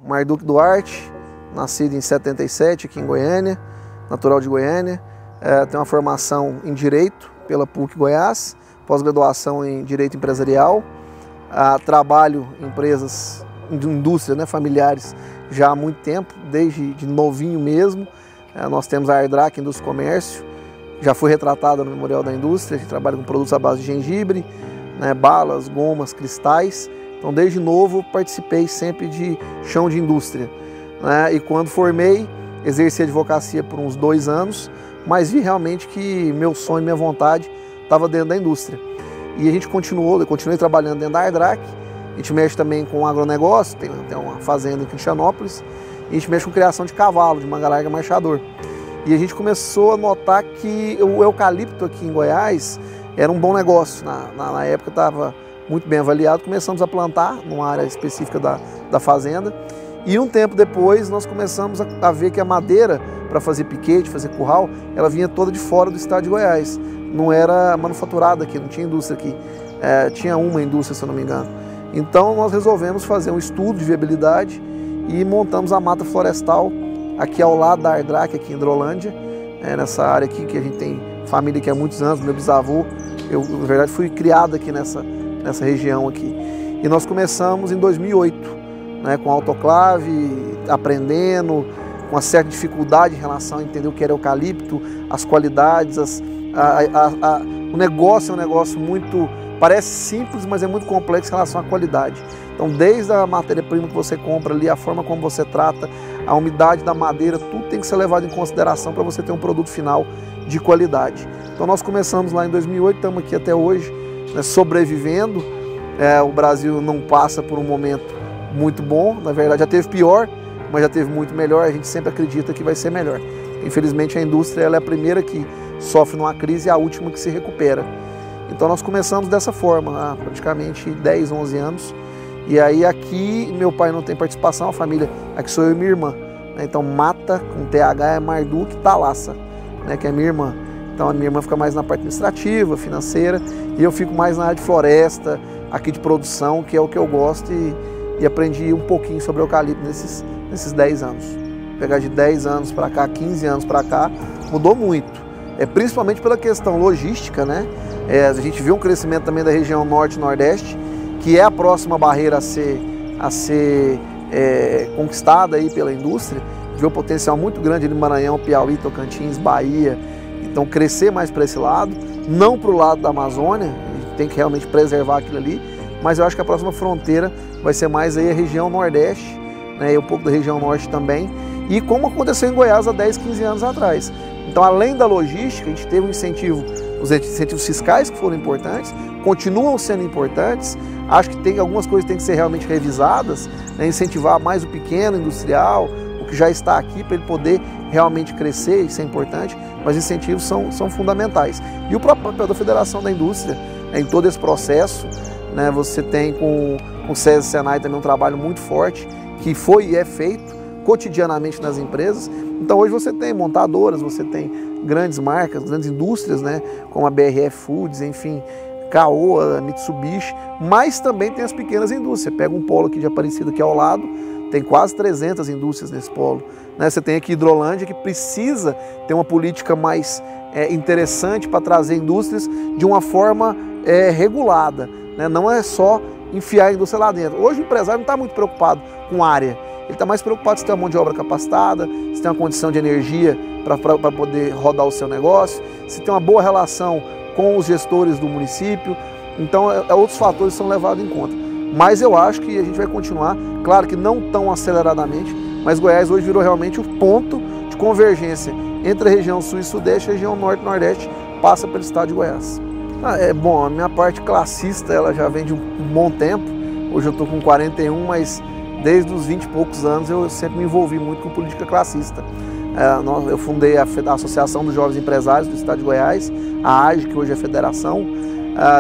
Marduk Duarte, nascido em 77 aqui em Goiânia, natural de Goiânia. Tenho uma formação em Direito pela PUC Goiás, pós-graduação em Direito Empresarial. Trabalho em empresas de indústria, né, familiares já há muito tempo, desde de novinho mesmo. Nós temos a Ardrac Indústria e Comércio, já foi retratada no Memorial da Indústria. A gente trabalha com produtos à base de gengibre, né, balas, gomas, cristais. Então, desde novo, participei sempre de chão de indústria, né? E quando formei, exerci a advocacia por uns 2 anos, mas vi realmente que meu sonho, minha vontade estava dentro da indústria. E a gente continuei trabalhando dentro da Ardrac. A gente mexe também com agronegócio, tem uma fazenda em Cristianópolis, e a gente mexe com criação de cavalo, de manga larga marchador. E a gente começou a notar que o eucalipto aqui em Goiás era um bom negócio. Na época estava muito bem avaliado, começamos a plantar numa área específica da fazenda. E um tempo depois nós começamos a ver que a madeira para fazer piquete, fazer curral, ela vinha toda de fora do estado de Goiás. Não era manufaturada aqui, não tinha indústria aqui. Tinha uma indústria, se eu não me engano. Então nós resolvemos fazer um estudo de viabilidade e montamos a mata florestal aqui ao lado da Ardrac, aqui em Hidrolândia, nessa área aqui que a gente tem família aqui há muitos anos. Meu bisavô, eu na verdade fui criado aqui nessa região aqui. E nós começamos em 2008, né, com autoclave, aprendendo, com uma certa dificuldade em relação a entender o que era eucalipto, as qualidades, o negócio é um negócio muito, parece simples, mas é muito complexo em relação à qualidade. Então, desde a matéria-prima que você compra ali, a forma como você trata, a umidade da madeira, tudo tem que ser levado em consideração para você ter um produto final de qualidade. Então, nós começamos lá em 2008, estamos aqui até hoje, né, sobrevivendo. O Brasil não passa por um momento muito bom, na verdade já teve pior, mas já teve muito melhor. A gente sempre acredita que vai ser melhor. Infelizmente, a indústria ela é a primeira que sofre numa crise e a última que se recupera. Então nós começamos dessa forma, há praticamente 10, 11 anos. E aí aqui meu pai não tem participação, a família, aqui sou eu e minha irmã. Então Mata, com TH, é Marduk Thalassa, né, que é minha irmã. Então a minha irmã fica mais na parte administrativa, financeira, e eu fico mais na área de floresta, aqui de produção, que é o que eu gosto, e aprendi um pouquinho sobre eucalipto nesses 10 anos. Pegar de 10 anos para cá, 15 anos para cá, mudou muito. Principalmente pela questão logística, né? A gente viu um crescimento também da região norte e nordeste, que é a próxima barreira a ser conquistada aí pela indústria. Vê um potencial muito grande ali no Maranhão, Piauí, Tocantins, Bahia. Então crescer mais para esse lado, não para o lado da Amazônia, a gente tem que realmente preservar aquilo ali, mas eu acho que a próxima fronteira vai ser mais aí a região nordeste, né, e um pouco da região norte também, e como aconteceu em Goiás há 10, 15 anos atrás. Então, além da logística, a gente teve um incentivo, os incentivos fiscais que foram importantes, continuam sendo importantes. Acho que tem algumas coisas que têm que ser realmente revisadas, né, incentivar mais o pequeno industrial, o que já está aqui, para ele poder realmente crescer, isso é importante, mas incentivos são fundamentais. E o próprio papel da Federação da Indústria, né, em todo esse processo, né, você tem com o SESI e Senai também um trabalho muito forte, que foi e é feito cotidianamente nas empresas. Então hoje você tem montadoras, você tem grandes marcas, grandes indústrias, né, como a BRF Foods, enfim, Caoa, Mitsubishi, mas também tem as pequenas indústrias. Você pega um polo aqui de Aparecida aqui ao lado, tem quase 300 indústrias nesse polo, né? Você tem aqui Hidrolândia, que precisa ter uma política mais interessante para trazer indústrias de uma forma regulada, né? Não é só enfiar a indústria lá dentro. Hoje o empresário não está muito preocupado com área, ele está mais preocupado se tem uma mão de obra capacitada, se tem uma condição de energia para poder rodar o seu negócio, se tem uma boa relação com os gestores do município. Então outros fatores são levados em conta. Mas eu acho que a gente vai continuar, claro que não tão aceleradamente, mas Goiás hoje virou realmente o ponto de convergência entre a região sul e sudeste e a região norte e nordeste, passa pelo estado de Goiás. Bom, a minha parte classista ela já vem de um bom tempo. Hoje eu estou com 41, mas desde os 20 e poucos anos eu sempre me envolvi muito com política classista. Eu fundei a Associação dos Jovens Empresários do estado de Goiás, a AGE, que hoje é federação.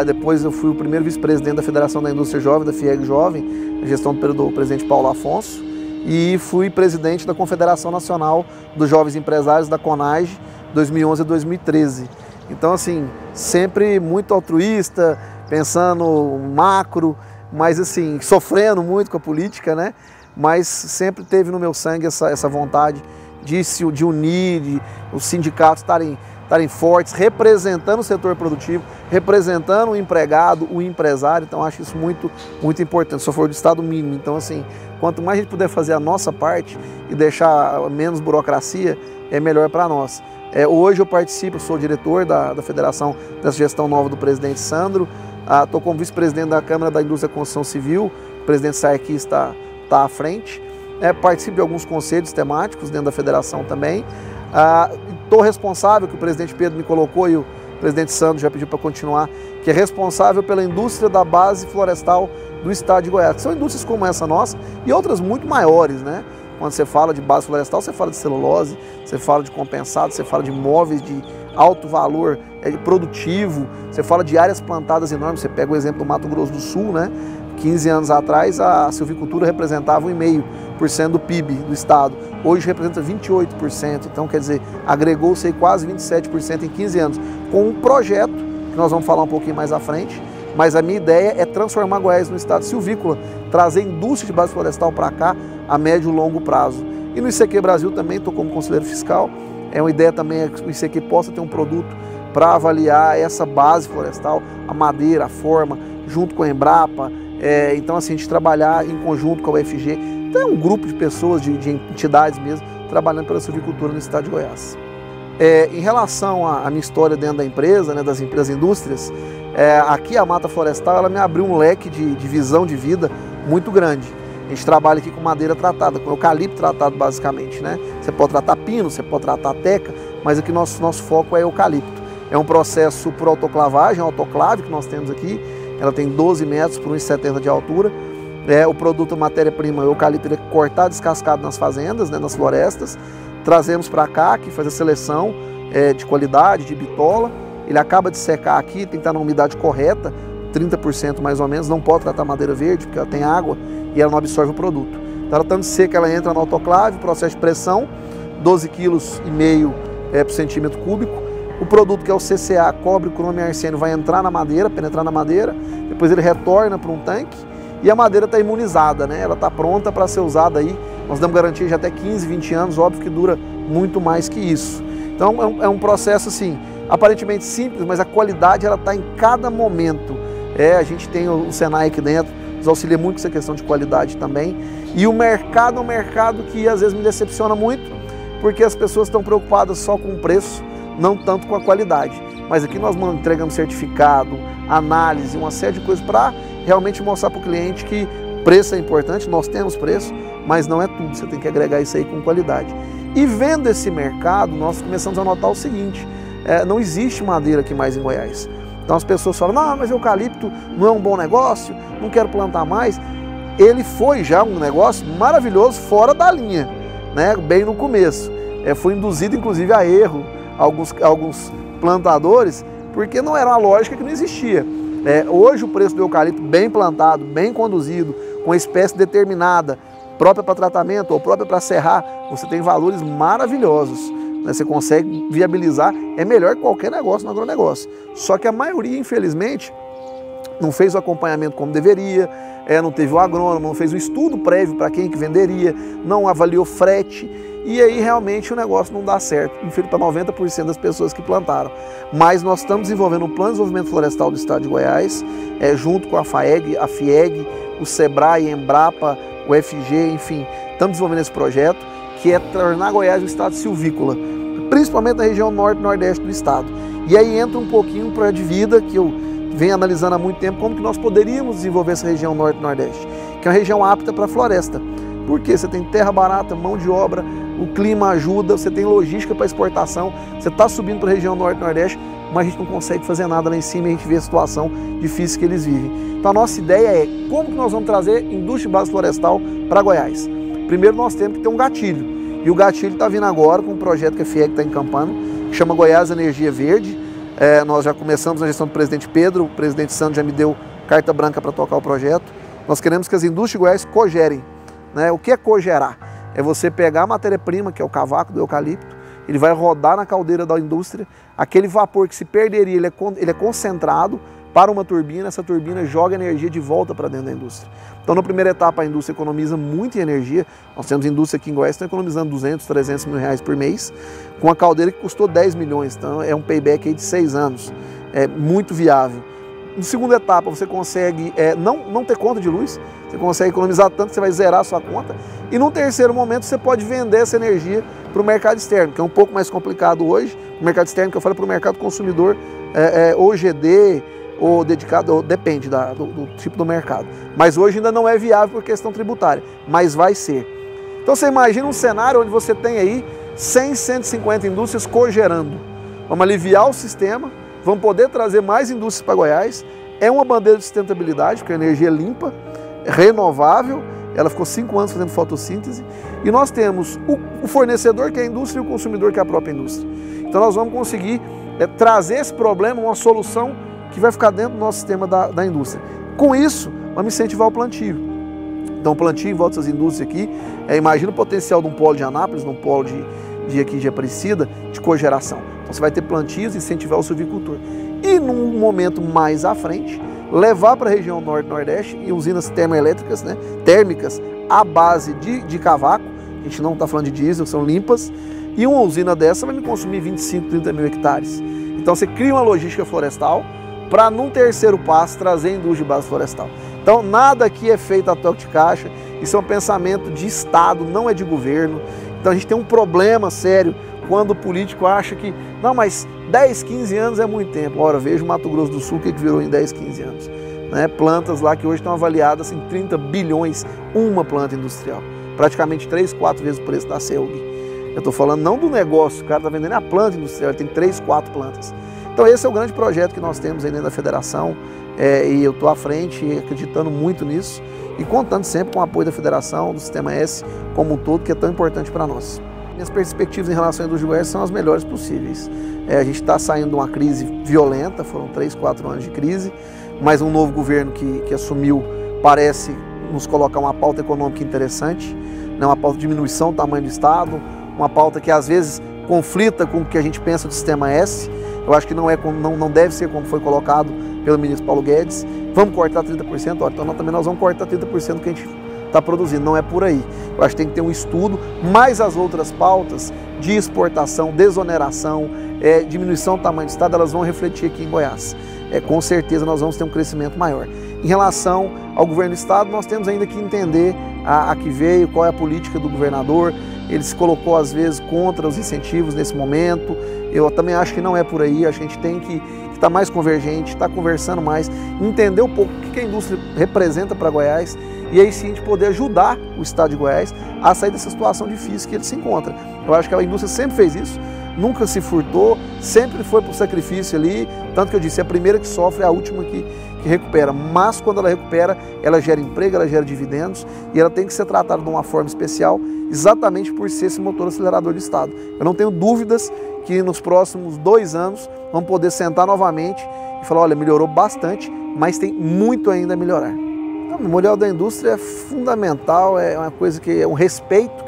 Depois eu fui o primeiro vice-presidente da Federação da Indústria Jovem, da FIEG Jovem, na gestão do presidente Paulo Afonso, e fui presidente da Confederação Nacional dos Jovens Empresários, da CONAGE, 2011 a 2013. Então, assim, sempre muito altruísta, pensando macro, mas assim, sofrendo muito com a política, né? mas sempre teve no meu sangue essa vontade de unir, os sindicatos estarem fortes, representando o setor produtivo, representando o empregado, o empresário. Então acho isso muito, muito importante, só for do Estado mínimo. Então assim, quanto mais a gente puder fazer a nossa parte e deixar menos burocracia, é melhor para nós. Hoje eu participo, sou diretor da federação dessa gestão nova do presidente Sandro, estou como vice-presidente da Câmara da Indústria e Construção Civil, o presidente Sarkis está à frente, participo de alguns conselhos temáticos dentro da federação também, estou responsável, que o presidente Pedro me colocou e o presidente Sandro já pediu para continuar, que é responsável pela indústria da base florestal do estado de Goiás, que são indústrias como essa nossa e outras muito maiores, né? Quando você fala de base florestal, você fala de celulose, você fala de compensado, você fala de móveis de alto valor produtivo, você fala de áreas plantadas enormes. Você pega o exemplo do Mato Grosso do Sul, né? 15 anos atrás a silvicultura representava 1,5% do PIB do estado, hoje representa 28%, então quer dizer, agregou-se quase 27% em 15 anos, com um projeto que nós vamos falar um pouquinho mais à frente, mas a minha ideia é transformar Goiás no estado silvícola, trazer indústria de base florestal para cá a médio e longo prazo. E no ICQ Brasil também estou como conselheiro fiscal, uma ideia também é que o ICQ possa ter um produto para avaliar essa base florestal, a madeira, a forma, junto com a Embrapa, então assim, a gente trabalhar em conjunto com a UFG, então é um grupo de pessoas, de entidades mesmo, trabalhando pela silvicultura no estado de Goiás. Em relação à minha história dentro da empresa, né, das indústrias, aqui a Mata Florestal ela me abriu um leque de visão de vida muito grande. A gente trabalha aqui com madeira tratada, com eucalipto tratado basicamente, né? Você pode tratar pino, você pode tratar teca, mas aqui nosso foco é eucalipto. É um processo por autoclavagem, autoclave que nós temos aqui, ela tem 12 metros por 1,70 de altura. O produto, matéria-prima, o eucalipto, ele é cortado, descascado nas fazendas, né, nas florestas. Trazemos para cá, que faz a seleção de qualidade, de bitola. Ele acaba de secar aqui, tem que estar na umidade correta, 30% mais ou menos. Não pode tratar madeira verde, porque ela tem água e ela não absorve o produto. Então ela estando seca, ela entra no autoclave, processo de pressão, 12,5 kg por centímetro cúbico. O produto, que é o CCA, cobre, crômio e arsênio, vai entrar na madeira, penetrar na madeira, depois ele retorna para um tanque e a madeira está imunizada, né? Ela está pronta para ser usada aí. Nós damos garantia de até 15, 20 anos, óbvio que dura muito mais que isso. Então é um processo assim, aparentemente simples, mas a qualidade ela está em cada momento. A gente tem o Senai aqui dentro, nos auxilia muito com essa questão de qualidade também. E o mercado é um mercado que às vezes me decepciona muito, porque as pessoas estão preocupadas só com o preço, não tanto com a qualidade. Mas aqui nós entregamos certificado, análise, uma série de coisas para realmente mostrar para o cliente que preço é importante, nós temos preço, mas não é tudo, você tem que agregar isso aí com qualidade. E vendo esse mercado, nós começamos a notar o seguinte, não existe madeira aqui mais em Goiás. Então as pessoas falam, não, mas eucalipto não é um bom negócio, não quero plantar mais. Ele foi já um negócio maravilhoso fora da linha, né? Bem no começo. Foi induzido inclusive a erro alguns plantadores, porque não era uma lógica que não existia. Hoje o preço do eucalipto bem plantado, bem conduzido, com espécie determinada, própria para tratamento ou própria para serrar, você tem valores maravilhosos, né? Você consegue viabilizar, é melhor que qualquer negócio no agronegócio. Só que a maioria, infelizmente, não fez o acompanhamento como deveria, não teve o agrônomo, não fez o estudo prévio para quem que venderia, não avaliou frete, e aí realmente o negócio não dá certo, infelizmente para 90% das pessoas que plantaram. Mas nós estamos desenvolvendo um plano de desenvolvimento florestal do estado de Goiás, junto com a FAEG, a FIEG, o SEBRAE, a Embrapa, o FG, enfim, estamos desenvolvendo esse projeto, que é tornar Goiás um estado silvícola, principalmente na região norte e nordeste do estado. E aí entra um pouquinho um projeto de vida que eu venho analisando há muito tempo, como que nós poderíamos desenvolver essa região norte e nordeste, que é uma região apta para a floresta. Porque você tem terra barata, mão de obra, o clima ajuda, você tem logística para exportação, você está subindo para a região norte e nordeste, mas a gente não consegue fazer nada lá em cima e a gente vê a situação difícil que eles vivem. Então a nossa ideia é como que nós vamos trazer indústria de base florestal para Goiás. Primeiro nós temos que ter um gatilho, e o gatilho está vindo agora com um projeto que a FIEG está encampando, que chama Goiás Energia Verde. Nós já começamos na gestão do presidente Pedro, o presidente Sandro já me deu carta branca para tocar o projeto. Nós queremos que as indústrias de Goiás cogerem. O que é cogerar? É você pegar a matéria-prima, que é o cavaco do eucalipto, ele vai rodar na caldeira da indústria, aquele vapor que se perderia, ele é concentrado, para uma turbina, essa turbina joga energia de volta para dentro da indústria. Então, na primeira etapa, a indústria economiza muita energia. Nós temos indústria aqui em Goiás que está economizando 200, 300 mil reais por mês, com uma caldeira que custou 10 milhões. Então, é um payback aí de 6 anos. É muito viável. Na segunda etapa, você consegue não ter conta de luz, você consegue economizar tanto que você vai zerar a sua conta. E no terceiro momento, você pode vender essa energia para o mercado externo, que é um pouco mais complicado hoje. O mercado externo, que eu falo, para o mercado consumidor, ou GD, ou dedicado, ou depende do tipo do mercado. Mas hoje ainda não é viável por questão tributária, mas vai ser. Então você imagina um cenário onde você tem aí 100, 150 indústrias cogerando. Vamos aliviar o sistema, vamos poder trazer mais indústrias para Goiás. É uma bandeira de sustentabilidade, porque a energia é limpa, renovável, ela ficou 5 anos fazendo fotossíntese. E nós temos o fornecedor, que é a indústria, e o consumidor, que é a própria indústria. Então nós vamos conseguir trazer esse problema, uma solução que vai ficar dentro do nosso sistema da indústria. Com isso, vamos incentivar o plantio. Então, o plantio em volta dessas indústrias aqui, imagina o potencial de um polo de Anápolis, de um polo de Aparecida, de cogeração. Então, você vai ter plantios e incentivar o silvicultor. E, num momento mais à frente, levar para a região norte-nordeste e usinas termoelétricas, né, térmicas, à base de cavaco. A gente não está falando de diesel, são limpas. E uma usina dessa vai me consumir 25, 30 mil hectares. Então, você cria uma logística florestal, para, num terceiro passo, trazer a indústria de base florestal. Então, nada aqui é feito a toque de caixa, isso é um pensamento de Estado, não é de governo. Então, a gente tem um problema sério quando o político acha que, não, mas 10, 15 anos é muito tempo. Ora, veja o Mato Grosso do Sul, o que virou em 10, 15 anos. Né? Plantas lá que hoje estão avaliadas em 30 bilhões, uma planta industrial. Praticamente 3, 4 vezes o preço da CELG. Eu estou falando não do negócio, o cara está vendendo a planta industrial, ele tem 3, 4 plantas. Então esse é o grande projeto que nós temos aí dentro da federação, e eu estou à frente acreditando muito nisso e contando sempre com o apoio da federação, do Sistema S como um todo, que é tão importante para nós. Minhas perspectivas em relação à indústria de Goiás são as melhores possíveis. A gente está saindo de uma crise violenta, foram 3, 4 anos de crise, mas um novo governo que assumiu parece nos colocar uma pauta econômica interessante, né, uma pauta de diminuição do tamanho do Estado, uma pauta que às vezes conflita com o que a gente pensa do Sistema S. Eu acho que não deve ser como foi colocado pelo ministro Paulo Guedes. Vamos cortar 30%, então também nós vamos cortar 30% do que a gente está produzindo. Não é por aí. Eu acho que tem que ter um estudo, mais as outras pautas de exportação, desoneração, diminuição do tamanho do Estado, elas vão refletir aqui em Goiás. Com certeza nós vamos ter um crescimento maior. Em relação ao governo do Estado, nós temos ainda que entender a que veio, qual é a política do governador. Ele se colocou, às vezes, contra os incentivos nesse momento. Eu também acho que não é por aí, a gente tem que estar mais convergente, estar conversando mais, entender um pouco o que a indústria representa para Goiás e aí sim a gente poder ajudar o Estado de Goiás a sair dessa situação difícil que ele se encontra. Eu acho que a indústria sempre fez isso, nunca se furtou, sempre foi para o sacrifício ali, tanto que eu disse, é a primeira que sofre, é a última que recupera, mas quando ela recupera, ela gera emprego, ela gera dividendos e ela tem que ser tratada de uma forma especial, exatamente por ser esse motor acelerador do Estado. Eu não tenho dúvidas que nos próximos 2 anos vamos poder sentar novamente e falar, olha, melhorou bastante, mas tem muito ainda a melhorar. O memorial da indústria é fundamental, é uma coisa que é um respeito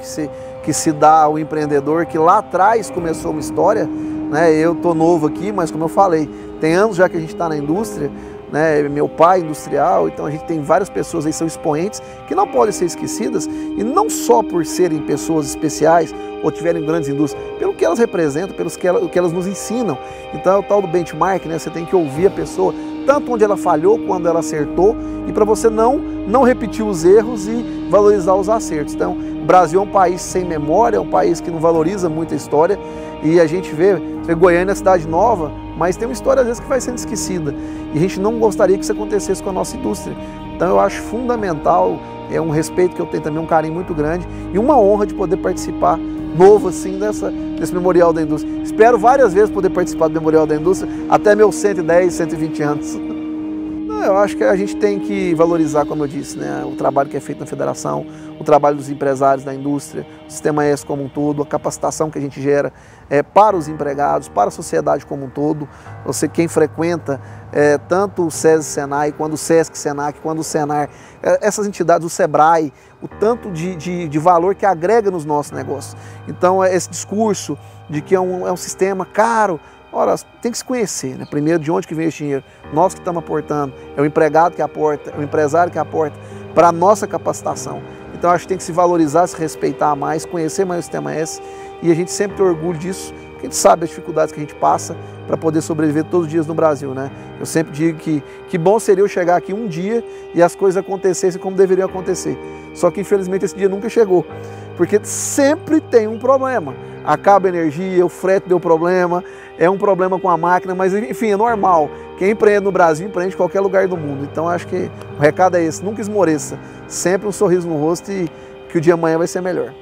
que se dá ao empreendedor, que lá atrás começou uma história, né? Eu estou novo aqui, mas como eu falei, tem anos já que a gente está na indústria, né? Meu pai é industrial, então a gente tem várias pessoas aí, são expoentes, que não podem ser esquecidas, e não só por serem pessoas especiais ou tiverem grandes indústrias, pelo que elas representam, pelo que elas nos ensinam. Então é o tal do benchmark, né? Você tem que ouvir a pessoa, tanto onde ela falhou, quando ela acertou, e para você não repetir os erros e valorizar os acertos. Então, o Brasil é um país sem memória, é um país que não valoriza muito a história, e a gente vê Goiânia é cidade nova, mas tem uma história às vezes que vai sendo esquecida, e a gente não gostaria que isso acontecesse com a nossa indústria. Então eu acho fundamental, é um respeito que eu tenho também, um carinho muito grande, e uma honra de poder participar novo assim desse Memorial da Indústria. Espero várias vezes poder participar do Memorial da Indústria, até meus 110, 120 anos. Eu acho que a gente tem que valorizar, como eu disse, né, o trabalho que é feito na federação, o trabalho dos empresários da indústria, o Sistema S como um todo, a capacitação que a gente gera para os empregados, para a sociedade como um todo. Você, quem frequenta tanto o SESI Senai, quando o SESC Senac, quando o Senar, essas entidades, o Sebrae, o tanto de valor que agrega nos nossos negócios. Então, esse discurso de que é um sistema caro, Ora, tem que se conhecer, né? Primeiro, de onde que vem esse dinheiro? Nós que estamos aportando, é o empregado que aporta, é o empresário que aporta para a nossa capacitação. Então, acho que tem que se valorizar, se respeitar mais, conhecer mais o Sistema S, e a gente sempre tem orgulho disso, porque a gente sabe as dificuldades que a gente passa para poder sobreviver todos os dias no Brasil, né? Eu sempre digo que bom seria eu chegar aqui um dia e as coisas acontecessem como deveriam acontecer. Só que, infelizmente, esse dia nunca chegou, porque sempre tem um problema. Acaba a energia, o frete deu problema, é um problema com a máquina, mas enfim, é normal. Quem empreende no Brasil, empreende em qualquer lugar do mundo. Então acho que o recado é esse, nunca esmoreça, sempre um sorriso no rosto e que o dia amanhã vai ser melhor.